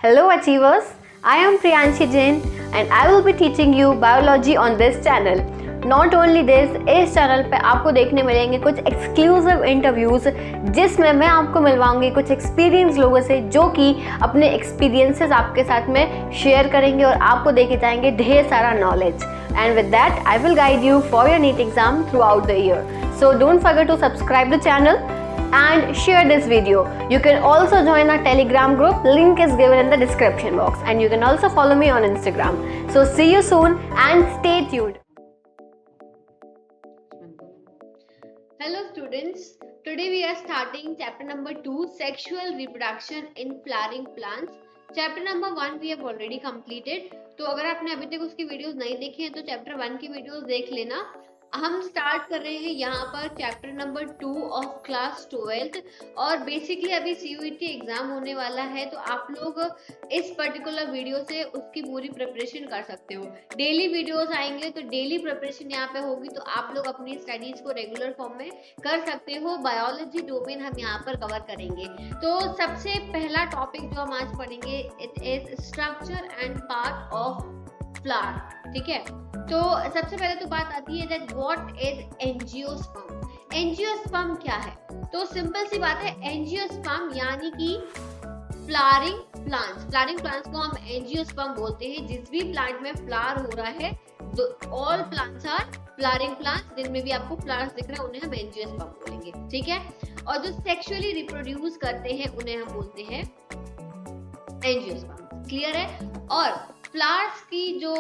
Hello achievers, I am Priyanshi Jain and I will be teaching you biology on this channel. Not only this, इस channel पे आपको देखने मिलेंगे कुछ exclusive interviews जिसमें मैं आपको मिलवाऊंगी कुछ एक्सपीरियंस लोगों से जो कि अपने एक्सपीरियंसेस आपके साथ में शेयर करेंगे और आपको देके जाएंगे ढेर सारा knowledge. And with that, I will guide you for your NEET exam throughout the year. So don't forget to subscribe the channel and share this video. You can also join our Telegram group. Link is given in the description box. And you can also follow me on Instagram. So see you soon and stay tuned. Hello students. Today we are starting chapter number 2, Sexual Reproduction in Flowering Plants. Chapter number 1 we have already completed. तो अगर आपने अभी तक उसकी videos नहीं देखी हैं तो चैप्टर 1 की वीडियोस देख लेना. हम स्टार्ट कर रहे हैं यहाँ पर chapter number 2 of class 12th और बेसिकली अभी CUET एग्जाम होने वाला है तो आप लोग इस पर्टिकुलर वीडियो से उसकी पूरी प्रिपरेशन कर सकते हो. डेली वीडियोस आएंगे तो डेली प्रिपरेशन यहाँ पे होगी तो आप लोग अपनी स्टडीज को रेगुलर फॉर्म में कर सकते हो. बायोलॉजी डोमेन हम यहाँ पर कवर करेंगे. तो सबसे पहला टॉपिक जो हम आज पढ़ेंगे it is structure and part of flower. ठीक है, तो सबसे पहले तो बात आती है that what is angiosperm. Angiosperm क्या है? तो सिंपल सी बात है, एंजियोस्पर्म यानी कि फ्लावरिंग प्लांट्स. फ्लावरिंग प्लांट्स को हम एंजियोस्पर्म बोलते हैं. जिस भी प्लांट में फ्लावर हो रहा है all plants are flowering plants. जिनमें भी आपको फ्लावर्स दिख रहे हैं उन्हें हम एंजियोस्पर्म बोलेंगे. ठीक है, और जो सेक्सुअली रिप्रोड्यूस करते हैं उन्हें हम बोलते हैं एंजियोस्पर्म. क्लियर है? और फ्लावर्स की जो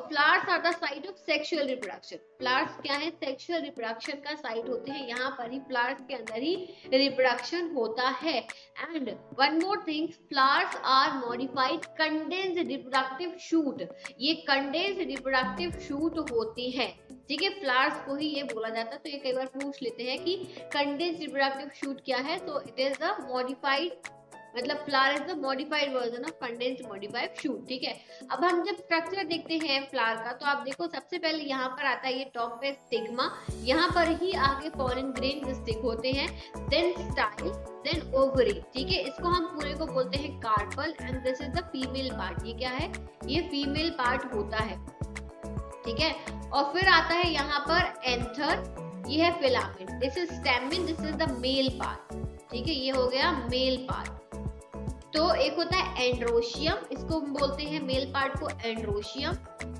flowers are the site of sexual reproduction. Flowers क्या है? सेक्सुअल रिप्रोडक्शन का साइट होते हैं. यहाँ पर ही फ्लावर्स के अंदर ही रिप्रोडक्शन होता है. And one more thing, flowers are modified condensed reproductive shoot. ये कंडेंस्ड रिप्रोडक्टिव शूट होती है. ठीक है, फ्लावर्स को ही ये बोला जाता है. तो ये कई बार पूछ लेते हैं कि कंडेंस्ड रिप्रोडक्टिव शूट क्या है. तो इट इज द मॉडिफाइड, मतलब flower is the modified version of condensed modified shoot. ठीक है, अब हम जब स्ट्रक्चर देखते हैं फ्लावर का तो आप देखो सबसे पहले यहाँ पर आता है ये टॉप पे स्टिग्मा. यहाँ पर ही आगे पॉलन ग्रेन स्टिक होते हैं. Then style, then ovary. ठीक है, इसको हम पूरे को बोलते हैं carpel and this is the female part. ये क्या है? ये फीमेल पार्ट होता है. ठीक है, और फिर आता है यहाँ पर एंथर. ये है filament. This is stamen. This is the male part. ठीक है, ये हो गया मेल पार्ट. तो एक होता है एंड्रोशियम, इसको हम बोलते हैं मेल पार्ट को एंड्रोशियम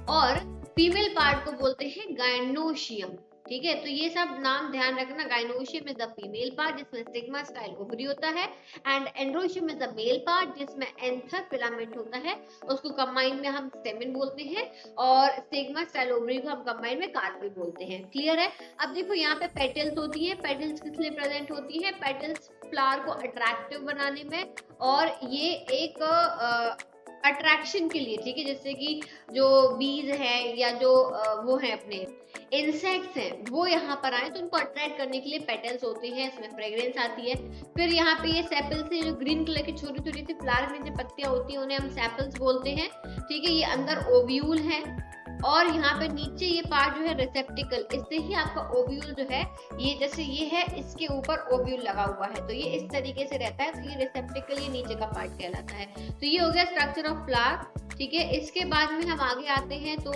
और फीमेल पार्ट को बोलते हैं गायनोशियम. ठीक है, तो ये सब नाम ध्यान रखना. Gynoecium is the female part जिसमें स्टिग्मा स्टाइल ओवरी होता है and androecium is the male part जिसमें एंथर फिलामेंट होता है. उसको कंबाइन में हम स्टेमिन बोलते हैं और स्टिग्मा स्टाइल ओवरी को हम कंबाइन में कार्पेल बोलते हैं. क्लियर है? अब देखो यहाँ पे पेटल्स होती है. पेटल्स किस लिए प्रेजेंट होती है? पेटल्स फ्लावर को अट्रैक्टिव बनाने में और ये एक अट्रैक्शन के लिए. ठीक है, जैसे कि जो बीज हैं या जो वो हैं अपने इंसेक्ट्स हैं वो यहाँ पर आए तो उनको अट्रैक्ट करने के लिए पेटल्स होते हैं. इसमें फ्रेग्रेंस आती है. फिर यहाँ पे ये सेपल्स हैं, जो ग्रीन कलर की छोटी छोटी सी फ्लावर में जो पत्तियां होती हैं उन्हें हम सेपल्स बोलते हैं. ठीक है, ये अंदर ओव्यूल है और यहाँ पे नीचे ये पार्ट जो है रिसेप्टिकल. इससे ही आपका ओव्यूल जो है ये जैसे ये है इसके ऊपर ओव्यूल लगा हुआ है तो ये इस तरीके से रहता है. तो ये रिसेप्टिकल ये नीचे का पार्ट कहलाता है. तो ये हो गया स्ट्रक्चर ऑफ फ्लावर. ठीक है, इसके बाद में हम आगे आते हैं तो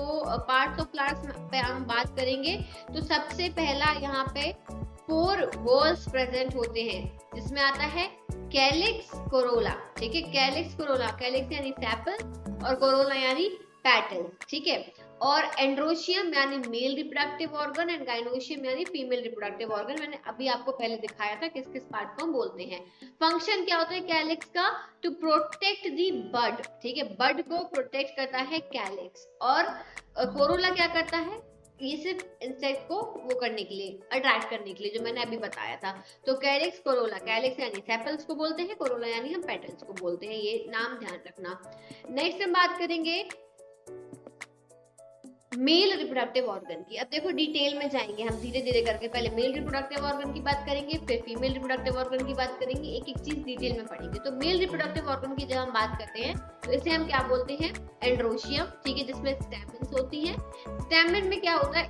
पार्ट्स ऑफ फ्लावर्स पे हम बात करेंगे. तो सबसे पहला यहाँ पे 4 वॉल्स प्रेजेंट होते हैं जिसमें आता है कैलिक्स, कोरोला. ठीक है, कैलिक्स, कोरोला. कैलिक्स यानी सेपल और कोरोला यानी पेटल. ठीक है, और एंड्रोशियम यानी male reproductive organ and gynoecium यानी फीमेल रिप्रोडक्टिव ऑर्गन. मैंने अभी आपको पहले दिखाया था किस किस पार्ट को हम बोलते हैं. फंक्शन क्या होता है कैलिक्स का? टू प्रोटेक्ट दी बड. ठीक है, बड को प्रोटेक्ट करता है कैलिक्स. और कोरोला क्या करता है? ये सिर्फ इंसेक्ट को वो करने के लिए, अट्रैक्ट करने के लिए, जो मैंने अभी बताया था. तो कैलिक्स, कोरोला. कैलिक्स यानी सेपल्स को बोलते हैं, कोरोला यानी हम पेटल्स को बोलते हैं. ये नाम ध्यान रखना. नेक्स्ट हम बात करेंगे मेल रिप्रोडक्टिव ऑर्गन की. अब देखो डिटेल में जाएंगे हम धीरे धीरे करके. पहले मेल रिप्रोडक्टिव ऑर्गन की बात करेंगे, फिर फीमेल रिप्रोडक्टिव ऑर्गन की बात करेंगे. एक एक चीज डिटेल में पढ़ेंगे. तो मेल रिप्रोडक्टिव ऑर्गन की जब हम बात करते हैं तो इसे हम क्या बोलते हैं? एंड्रोशियम. ठीक है, जिसमें स्टैमेन्स होती हैं. स्टैमेन में क्या होता है?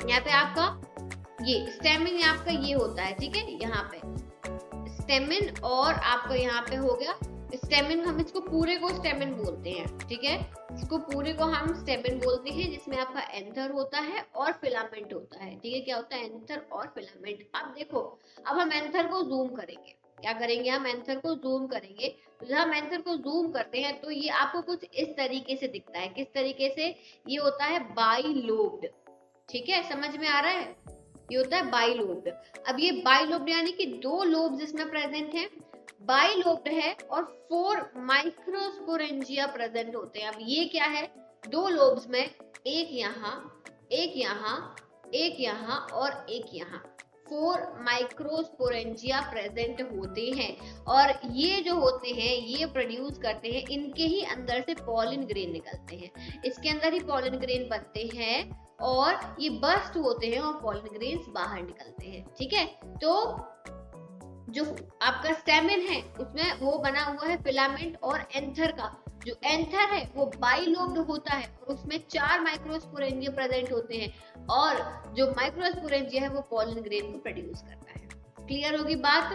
यहाँ पे आपका ये स्टैमिन आपका ये होता है. ठीक है, यहाँ पे स्टेमिन और आपका यहाँ पे हो गया स्टेमिन, हम इसको पूरे को स्टेमिन बोलते हैं, ठीक है, इसको पूरे को हम स्टेमिन बोलते हैं, जिसमें आपका एंथर होता है और फिलामेंट होता है, ठीक है, क्या होता है एंथर और फिलामेंट। अब देखो, अब हम एंथर को जूम करेंगे, क्या करेंगे, हम एंथर को जूम करेंगे, तो जब हम एंथर को जूम करते हैं तो ये आपको कुछ इस तरीके से दिखता है, किस तरीके से, ये होता है बाइलोब्ड, ठीक है, समझ में आ रहा है, ये होता है बाइलोब्ड। अब ये बाइलोब्ड यानी कि 2 लोब्स इसमें प्रेजेंट हैं, बाइलोब्ड है, और 4 माइक्रोस्पोरेंजिया प्रेजेंट होते हैं। अब ये क्या है, 2 लोब्स में, एक यहाँ, एक यहाँ, एक यहाँ और एक यहाँ, 4 माइक्रोस्पोरेंजिया प्रेजेंट होते हैं, और ये जो होते हैं ये प्रोड्यूस करते हैं, इनके ही अंदर से पॉलिन ग्रेन निकलते हैं, इसके अंदर ही पॉलिन ग्रेन बनते हैं और ये बस्ट होते हैं और पॉलिन ग्रेन्स बाहर निकलते हैं, ठीक है। तो जो आपका स्टेमिन है उसमें वो बना हुआ है फिलामेंट और एंथर का, जो एंथर है वो बाइलोब्ड होता है और उसमें 4 माइक्रोस्पोरेंजिया प्रेजेंट होते हैं, और जो माइक्रोस्पोरेंजिया है वो पॉलन ग्रेन को प्रोड्यूस करता है। क्लियर होगी बात।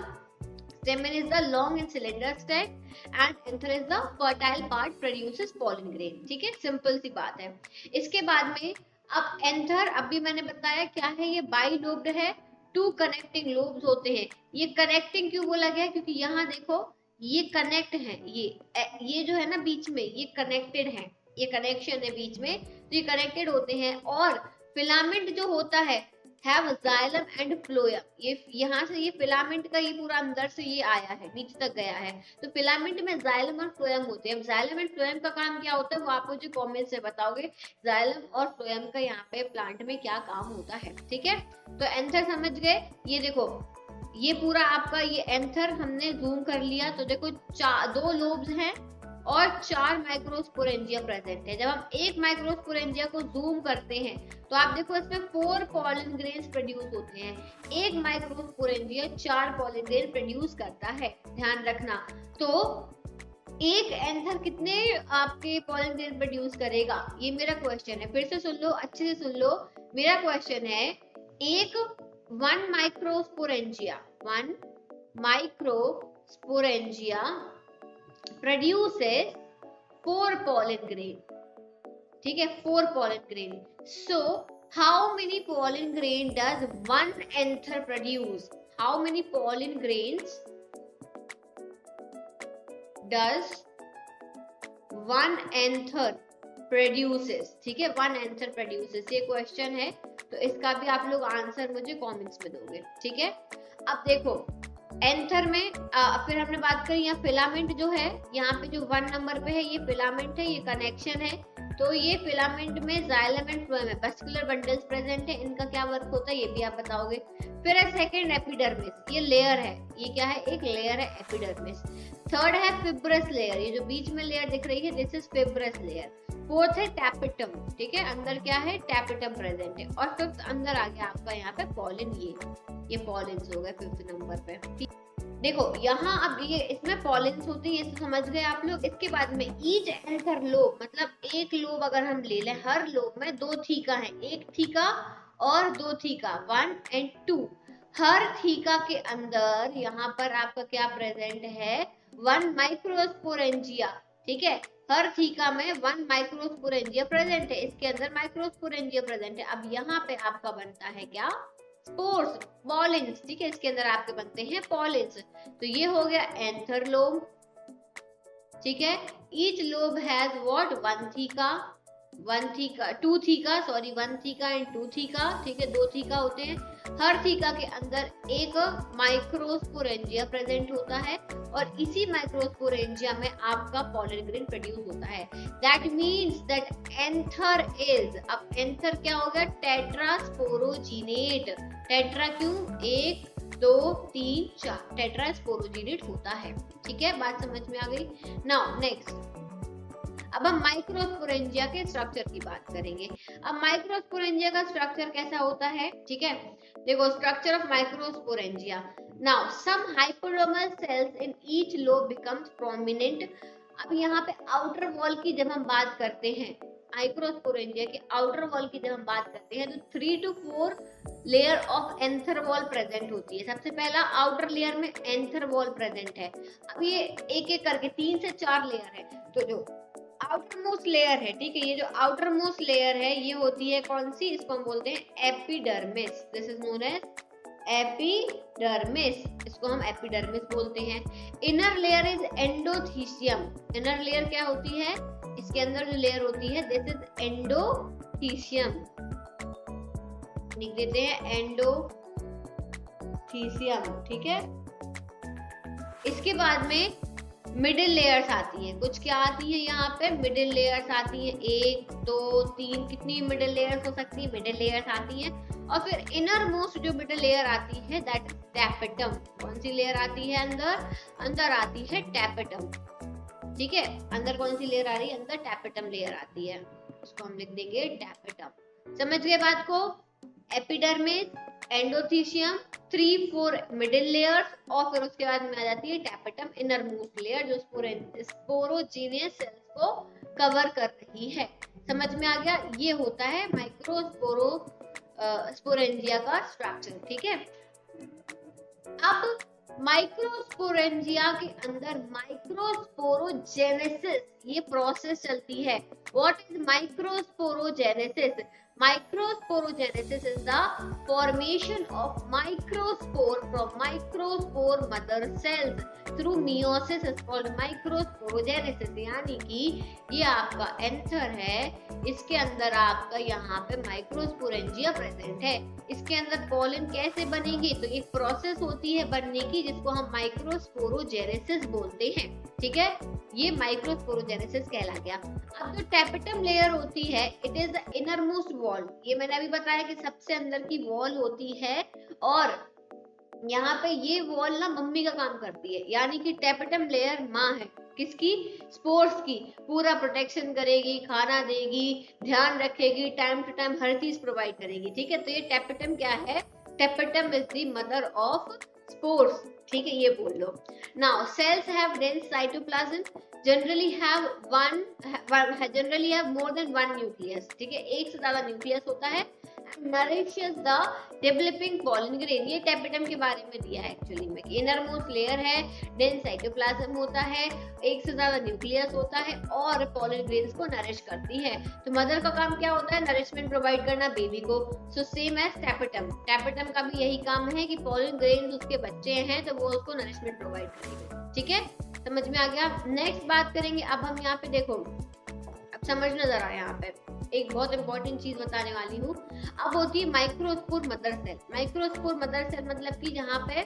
Stamen is the long and cylinder stack and anther is the fertile part produces pollen grain, ठीक है, सिंपल सी बात है। इसके बाद में अब एंथर, अभी मैंने बताया क्या है, ये बाइलोब्ड है, 2 कनेक्टिंग लोब्स होते हैं। ये कनेक्टिंग क्यों बोला गया, क्योंकि यहाँ देखो ये कनेक्ट है, ये जो है ना बीच में, ये कनेक्टेड है, ये कनेक्शन है बीच में, तो ये कनेक्टेड होते हैं। और फिलामेंट जो होता है हैव जाइलम एंड फ्लोएम, ये यहाँ से ये फिलामेंट का ये पूरा अंदर से ये आया है, नीचे तक गया है, तो फिलामेंट में जाइलम और फ्लोएम होते हैं। जाइलम एंड फ्लोएम का काम क्या होता है वो आप मुझे कमेंट से बताओगे, जाइलम और फ्लोएम का यहाँ पे प्लांट में क्या काम होता है, ठीक है। तो एंथर समझ गए, ये देखो ये पूरा आपका ये एंथर हमने जूम कर लिया, तो देखो 2 लोब्स हैं और 4 माइक्रोस्पोरेंजिया प्रेजेंट है। जब हम एक माइक्रोस्पोरेंजिया को जूम करते हैं तो आप देखो इसमें 4 पॉलन ग्रेन्स प्रोड्यूस होते हैं। एक माइक्रोस्पोरेंजिया 4 पॉलन ग्रेन प्रोड्यूस करता है, ध्यान रखना। तो एक एंथर कितने आपके पॉलन ग्रेन प्रोड्यूस करेगा, ये मेरा क्वेश्चन है, फिर से सुन लो, अच्छे से सुन लो, मेरा क्वेश्चन है, एक 1 माइक्रोस्पोरेंजिया produces 4 pollen grain, ठीक है, 4 pollen grain. So how many pollen grain does 1 anther produce? How many pollen grains does 1 anther produces? ठीक है, 1 anther produces, ये क्वेश्चन है, तो इसका भी आप लोग आंसर मुझे कमेंट्स में दोगे, ठीक है। अब देखो एंथर में फिर हमने बात करी, यहाँ फिलामेंट जो है, यहाँ पे जो 1 नंबर पे है ये फिलामेंट है, ये कनेक्शन है, तो ये फिलामेंट में जाइलम एंड फ्लोएम है, वेस्कुलर बंडल्स प्रेजेंट है, इनका क्या वर्क होता है ये भी आप बताओगे। फिर है सेकंड एपिडर्मिस, ये लेयर है, ये क्या है, एक लेयर है एपिडर्मिस। थर्ड है फिब्रस लेयर, ये जो बीच में लेयर दिख रही है this is fibrous layer. Fourth है टैपेटम, ठीक है, अंदर क्या है टैपेटम प्रेजेंट है। और फिफ्थ अंदर आ गया आपका यहाँ पे पॉलिन, ये पॉलिन्स हो गए 5th नंबर पे। देखो यहाँ अब ये इसमें पॉलिन्स होते हैं, ये तो समझ गए आप लोग। इसके बाद में ईच एंथर लोब, मतलब एक लोब अगर हम ले लें, हर लोब में 2 थीका है, एक थीका और 2 थीका, 1 and 2। हर थीका के अंदर यहाँ पर आपका क्या प्रेजेंट है, 1 माइक्रोस्पोरेंजिया, ठीक है, हर थीका में 1 माइक्रोस्पोरेंजिया प्रेजेंट है, इसके अंदर माइक्रोस्पोरेंजिया प्रेजेंट है। अब यहाँ पे आपका बनता है क्या, स्पोर्स, पॉलिन्स, ठीक है, इसके अंदर आपके बनते हैं पॉलिन्स। तो ये हो गया एंथर लोब, ठीक है। Each lobe has what, 1 theca, 2 theca, sorry 1 theca and 2 theca, ठीक है, 2 थीका होते हैं। हर थीका के अंदर एक माइक्रोस्पोरेंजिया प्रेजेंट होता है और इसी माइक्रोस्पोरेंजिया में आपका पॉलन ग्रेन प्रोड्यूस होता है। That means that anther is, अब एंथर क्या हो गया, टेट्रास्पोरोजिनेट। टेट्रा क्यों, 1 2 3 4, टेट्रास्पोरोजिनेट होता है, ठीक है, बात समझ में आ गई। नाउ नेक्स्ट, अब हम माइक्रोस्पोरेंजिया के स्ट्रक्चर की बात करेंगे। अब माइक्रोस्पोरेंजिया का स्ट्रक्चर कैसा होता है, ठीक है, देखो structure of microsporangia. Now some hypodermal cells in each lobe becomes prominent अब यहाँ पे आउटर वॉल की जब हम बात करते हैं, माइक्रोस्पोरेंजिया के आउटर वॉल की जब हम बात करते हैं, तो 3 to 4 layer of anther wall present होती है। सबसे पहला आउटर लेयर में एंथर वॉल प्रेजेंट है। अब ये एक एक करके 3 से 4 लेयर है। तो जो आउटर मोस्ट लेयर है, ठीक है, ये जो आउटर मोस्ट लेयर है ये होती है कौन सी, इसको हम बोलते हैं epidermis. This is known as epidermis, इसको हम एपिडर्मिस बोलते हैं। Inner layer is endothecium. Inner layer क्या होती है, इसके अंदर जो लेयर होती है दिस इज एंडोथीसियम, लिख देते हैं एंडोथीसियम, ठीक है। इसके बाद में मिडिल लेयर्स आती है। कुछ क्या आती है यहाँ पे, मिडिल लेयर्स आती है, 1 2 3, कितनी मिडिल लेयर्स हो सकती है, मिडिल लेयर्स आती है। और फिर इनर मोस्ट जो मिडिल लेयर आती है दैट इज टैपेटम। कौन सी लेयर आती है अंदर, अंदर आती है टैपेटम, ठीक है। अंदर कौन सी लेयर आ रही है, अंदर टैपेटम लेयर आती है, उसको हम लिख देंगे टैपेटम। समझ गए बात को, एपिडर्मिस, एंडोथीसियम, 3-4 मिडिल लेयर्स, और फिर उसके बाद में आ जाती है टैपेटम, इनर मोस्ट लेयर, जो स्पोरोजेनियस सेल्स को कवर कर रही है। समझ में आ गया, ये होता है स्पोरेंजिया का स्ट्रक्चर, ठीक है। अब माइक्रोस्पोरेंजिया के अंदर माइक्रोस्पोरोजेनेसिस ये प्रोसेस चलती है। What is microsporogenesis? Microsporogenesis is the formation of microspore from microspore mother cells through meiosis is called microsporogenesis। यानी कि ये आपका एंथर है, इसके अंदर आपका यहाँ पे माइक्रोस्पोरेंजिया प्रेजेंट है। इसके अंदर पॉलन कैसे बनेंगे, तो एक प्रोसेस होती है बनने की जिसको हम माइक्रोस्पोरोजेनेसिस बोलते हैं, ठीक है। ये माइक्रोस्पोरोजेनेसिस कहला गया। अब जो टैपेटम लेयर होती है it is the inner most wall. ये मैंने अभी बताया कि सबसे अंदर की वॉल होती है, और यहाँ पे ये वॉल ना मम्मी का काम करती है, यानी कि टैपेटम लेयर माँ है किसकी, स्पोर्स की। पूरा प्रोटेक्शन करेगी, खाना देगी, ध्यान रखेगी, टाइम टू टाइम हर चीज प्रोवाइड करेगी, ठीक है। तो ये टैपेटम क्या है, tapetum is the mother of spores, ठीक है, ये बोल लो। Now cells have dense cytoplasm, generally have more than 1 nucleus, ठीक है, एक से ज्यादा न्यूक्लियस होता है। nourishes the developing pollen grain। ये टैपेटम के बारे में दिया है एक्चुअली में, इनर मोस्ट लेयर है, डेंस साइटोप्लाज्म होता है, एक से ज्यादा न्यूक्लियस होता है, और पोलन ग्रेन्स को नरिश करती है। तो मदर का काम क्या होता है, नरिशमेंट प्रोवाइड करना बेबी को। So same as tapetum, tapetum का भी यही काम है कि पोलन ग्रेन्स उसके बच्चे हैं तो वो उसको नरिशमेंट प्रोवाइड करेंगे, ठीक है, समझ में आ गया। नेक्स्ट बात करेंगे, अब हम यहाँ पे देखो, अब समझना जरा, यहाँ पे एक बहुत इंपॉर्टेंट चीज बताने वाली हूँ। अब होती है microspore mother cell. Microspore mother cell मतलब कि जहाँ पे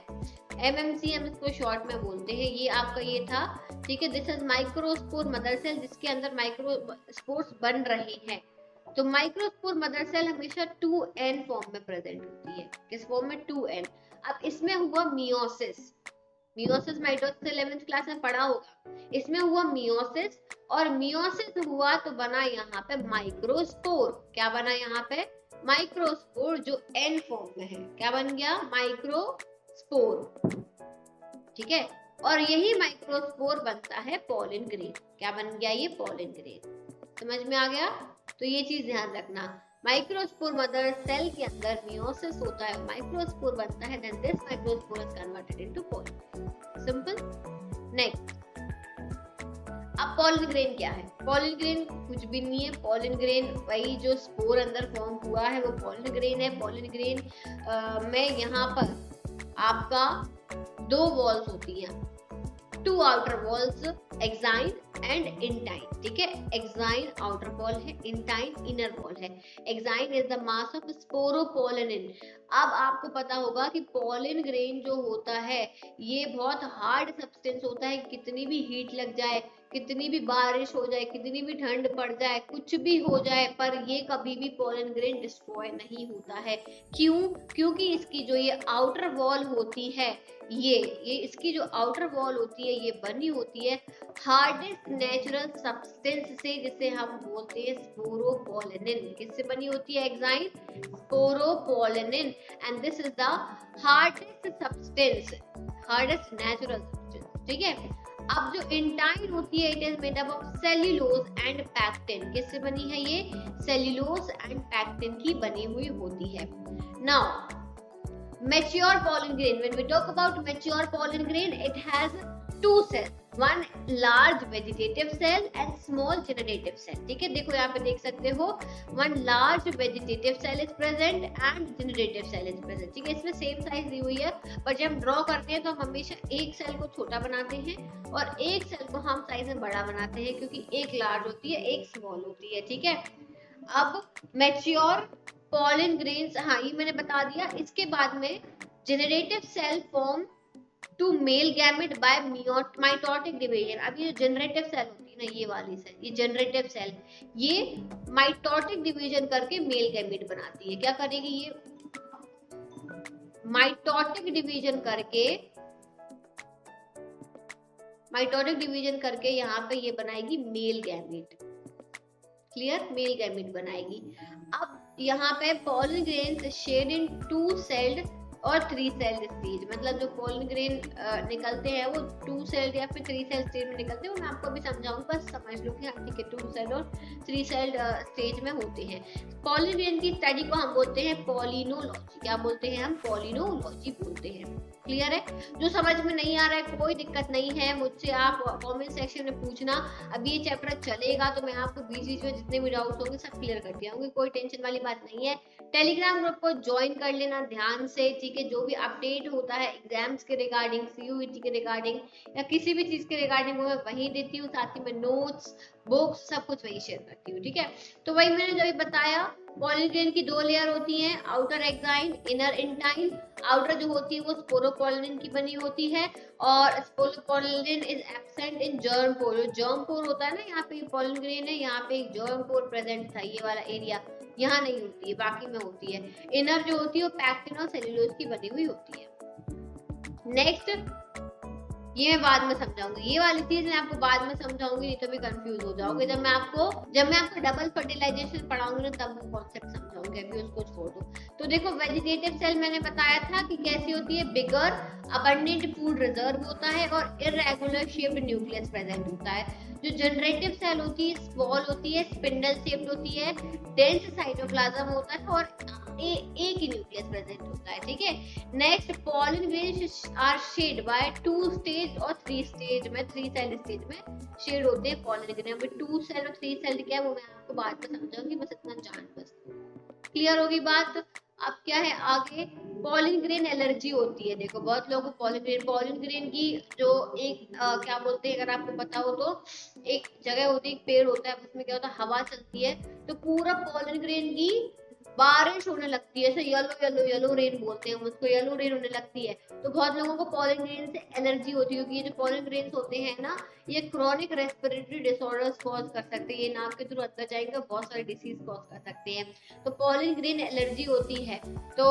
MMC इसको शॉर्ट में बोलते हैं, ये आपका ये था, ठीक है। This is microspore mother cell जिसके अंदर माइक्रोस्पोर्स बन रही है। तो माइक्रोस्पोर मदर सेल हमेशा 2n फॉर्म में प्रेजेंट होती है। किस फॉर्म में, 2n। अब इसमें हुआ meiosis, meiosis mitosis 11th class में पढ़ा होगा। इसमें हुआ मियोसिस, और मियोसिस हुआ तो बना यहाँ पे माइक्रोस्पोर। क्या बना यहाँ पे, माइक्रोस्पोर, जो n फॉर्म में है। क्या बन गया, माइक्रोस्पोर, ठीक है। और यही माइक्रोस्पोर बनता है पोलन ग्रेन। क्या बन गया, ये पोलन ग्रेन। समझ में आ गया, तो ये चीज ध्यान रखना। माइक्रोस्पोर मदर सेल के अंदर मियोसिस होता है, माइक्रोस्पोर बनता है, then this microspore is converted into pollen. Simple. Next, अब पोलन ग्रेन क्या है, पोलन ग्रेन कुछ भी नहीं है। पोलन ग्रेन वही जो स्पोर अंदर फॉर्म हुआ है वो पोलन ग्रेन है। पोलन ग्रेन में यहाँ पर आपका 2 वॉल्स होती हैं, 2 outer walls, exine and intine, ठीक है। एक्साइन आउटर वॉल है, इंटाइन इनर वॉल है। Exine is the mass of sporopollenin. अब आपको पता होगा कि पोलन ग्रेन जो होता है ये बहुत हार्ड सब्सटेंस होता है। कितनी भी हीट लग जाए, कितनी भी बारिश हो जाए, कितनी भी ठंड पड़ जाए, कुछ भी हो जाए, पर ये कभी भी पोलन ग्रेन डिस्ट्रॉय नहीं होता है। क्यों, क्योंकि इसकी जो ये आउटर वॉल होती है, ये इसकी जो आउटर वॉल होती है ये बनी होती है हार्डेस्ट नेचुरल सब्सटेंस से, जिसे हम बोलते हैं स्पोरोपोलेनिन। किससे बनी होती है, exine, sporopollenin, and this is the hardest substance, hardest natural substance, ठीक है। अब जो इंटाइन होती है, it is made up of cellulose and pectin. किससे बनी है ये? सेल्यूलोज एंड पैक्टिन की बनी हुई होती है। Now mature pollen grain, when we talk about mature pollen grain, it has two cells, one large vegetative cell and small generative cell। ठीक है, देखो यहाँ पे देख सकते हो, one large vegetative cell is present and generative cell is present। ठीक है, इसमें सेम साइज दी हुई है, पर जब हम ड्रॉ करते हैं तो हम हमेशा एक सेल को छोटा बनाते हैं और एक सेल को हम साइज में बड़ा बनाते हैं, क्योंकि एक लार्ज होती है एक स्मॉल होती है। ठीक है, अब मैच्योर पॉलन ग्रेन्स, हाँ ये मैंने बता दिया। इसके बाद में generative cell form two male gamete by mitotic division. अब ये जेनरेटिव सेल होती है ना, ये वाली सेल, ये जेनरेटिव सेल, ये माइटोटिक डिवीजन करके मेल गैमेट बनाती है। क्या करेगी ये? माइटोटिक डिवीजन करके यहाँ पे ये बनाएगी male gamete. Clear? Male gamete बनाएगी। अब यहाँ पे पॉलन ग्रेन्स शेड इन 2 सेल्ड और 3 सेल्ड स्टेज, मतलब जो पॉलन ग्रेन निकलते हैं वो 2 सेल्ड या फिर 3 सेल्ड स्टेज में निकलते हैं। वो मैं आपको अभी समझाऊंगी, बस समझ लो कि ठीक है 2 सेल्ड और 3 सेल्ड स्टेज में होते हैं। पॉलन ग्रेन की स्टडी को हम बोलते हैं पॉलिनोलॉजी। क्या बोलते हैं हम? पॉलिनोलॉजी बोलते हैं। क्लियर है? जो समझ में नहीं आ रहा है कोई दिक्कत नहीं है, मुझसे आप कमेंट सेक्शन में पूछना। अभी ये चैप्टर चलेगा तो मैं आपको बीच में जितने भी डाउट्स होंगे सब क्लियर कर दिया होंगे, कोई टेंशन वाली बात नहीं है। टेलीग्राम ग्रुप को ज्वाइन कर लेना ध्यान से। ठीक है, जो भी अपडेट होता है एग्जाम्स के रिगार्डिंग, सीयूईटी के रिगार्डिंग या किसी भी चीज के रिगार्डिंग वो मैं वहीं देती हूँ, साथ ही में नोट्स, बुक्स सब कुछ वही शेयर करती हूँ। ठीक है, तो वही मैंने जो भी बताया, पॉलन ग्रेन की 2 लेयर होती हैं, outer exine, inner intine. Outer जो होती है वो स्पोरोपोलिन की बनी होती है और sporopollenin is absent in germ pore. Germ pore होता है ना, यहाँ पे पॉलन ग्रेन है, यहाँ पे एक जर्म पोर प्रेजेंट था, ये वाला एरिया यहाँ नहीं होती है, बाकी में होती है। इनर जो होती है वो पैक्टिन और सेल्यूलोज की बनी हुई होती है। नेक्स्ट, ये मैं बाद में समझाऊंगी, ये वाली चीज मैं आपको बाद में समझाऊंगी, नहीं तो भी कंफ्यूज हो जाओगे। जब मैं आपको डबल फर्टिलाइजेशन पढ़ाऊंगी ना तब वो कॉन्सेप्ट समझाऊंगी, अभी उसको छोड़ दो। तो देखो वेजिटेटिव सेल मैंने बताया था कि कैसी होती है, बिगर, अबंडेंट फूड रिजर्व होता है और इररेगुलर शेप्ड न्यूक्लियस प्रेजेंट होता है। जो जनरेटिव सेल होती है स्मॉल होती है, स्पिंडल शेप्ड होती है, डेंस साइटोप्लाज्म होता है और एक ही न्यूक्लियस प्रेजेंट होता है। ठीक है, next, pollen grains are shed by 2 stage और 3 स्टेज में, 3 सेल स्टेज में शेड होते हैं पॉलन ग्रेन। अभी 2 सेल और 3 सेल क्या है वो मैं आपको बाद में समझाऊंगी, बस इतना जान बस। क्लियर होगी बात? अब क्या है आगे, पॉलन ग्रेन एलर्जी होती है। देखो बहुत लोगों को पॉलन ग्रेन की जो एक क्या बोलते हैं, अगर आपको पता हो तो, एक जगह होती है, एक पेड़ होता है, उसमें क्या होता है हवा चलती है तो पूरा पॉलन ग्रेन की बारिश होने लगती है, ऐसे येलो रेन बोलते हैं उसको, येलो रेन होने लगती है। तो बहुत लोगों को पॉलन ग्रेन से एलर्जी होती है, क्योंकि ये जो पॉलन ग्रेन्स होते हैं ना, ये क्रोनिक रेस्पिरेटरी डिसऑर्डर्स कॉज कर सकते हैं, ये नाम के थ्रू अंदर जाएंगे, बहुत सारे डिसीज कॉज कर सकते हैं। तो पॉलन ग्रेन एलर्जी होती है, तो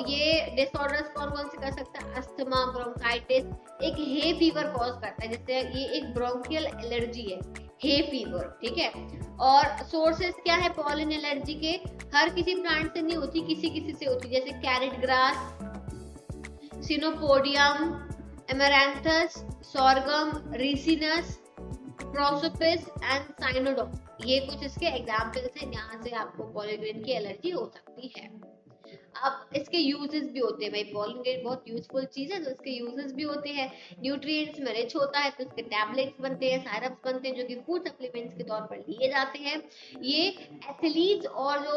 ये डिसऑर्डर्स कौन कौन से कर सकता है, अस्थमा, ब्रोंकाइटिस, एक हे फीवर कॉज करता है, जैसे ये एक ब्रोंकियल एलर्जी है, हे फीवर। ठीक है, और सोर्सेस क्या है पॉलन एलर्जी के, हर किसी प्लांट से नहीं होती, किसी किसी से होती, जैसे carrot grass, chenopodium, amaranthus, sorghum, ricinus, prosopis and cynodon, ये कुछ इसके एग्जाम्पल्स हैं, यहाँ से आपको पॉलन ग्रेन की एलर्जी हो सकती है। अब इसके यूजेस भी होते हैं भाई, पॉलन ग्रेन बहुत यूजफुल चीज है तो इसके यूजेस भी होते हैं। न्यूट्रिएंट्स में रिच होता है तो इसके टैबलेट्स बनते हैं, साइरप्स बनते हैं, जो कि फूड सप्लीमेंट्स के तौर पर लिए जाते हैं। ये एथलीट्स और जो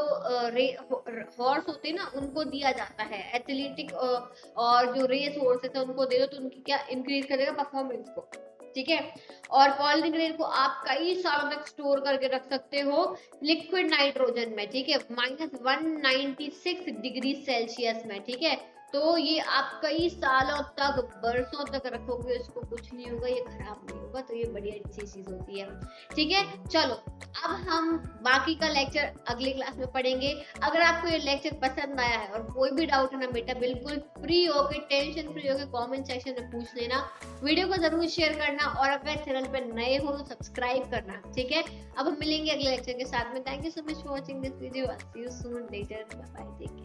हॉर्स होते हैं ना उनको दिया जाता है, एथलेटिक और जो रेस हॉर्सेस है उनको दे दो तो उनकी क्या इंक्रीज करेगा परफॉर्मेंस को। ठीक है, और पॉलन ग्रेन को आप कई सालों तक स्टोर करके रख सकते हो लिक्विड नाइट्रोजन में। ठीक है, -196 डिग्री सेल्सियस में। ठीक है, तो ये आप कई सालों तक, बरसों तक रखोगे, इसको कुछ नहीं होगा, ये खराब नहीं होगा, तो ये बढ़िया अच्छी चीज होती है। ठीक है, चलो अब हम बाकी का लेक्चर अगली क्लास में पढ़ेंगे। अगर आपको ये लेक्चर पसंद आया है और कोई भी डाउट है ना बेटा, बिल्कुल फ्री होके, टेंशन फ्री होके कमेंट सेक्शन में पूछ लेना। वीडियो को जरूर शेयर करना और अगर चैनल पे नए हो तो सब्सक्राइब करना। ठीक है, अब हम मिलेंगे अगले लेक्चर के साथ में। Thank you so much for watching this video, see you soon later, bye bye, take care.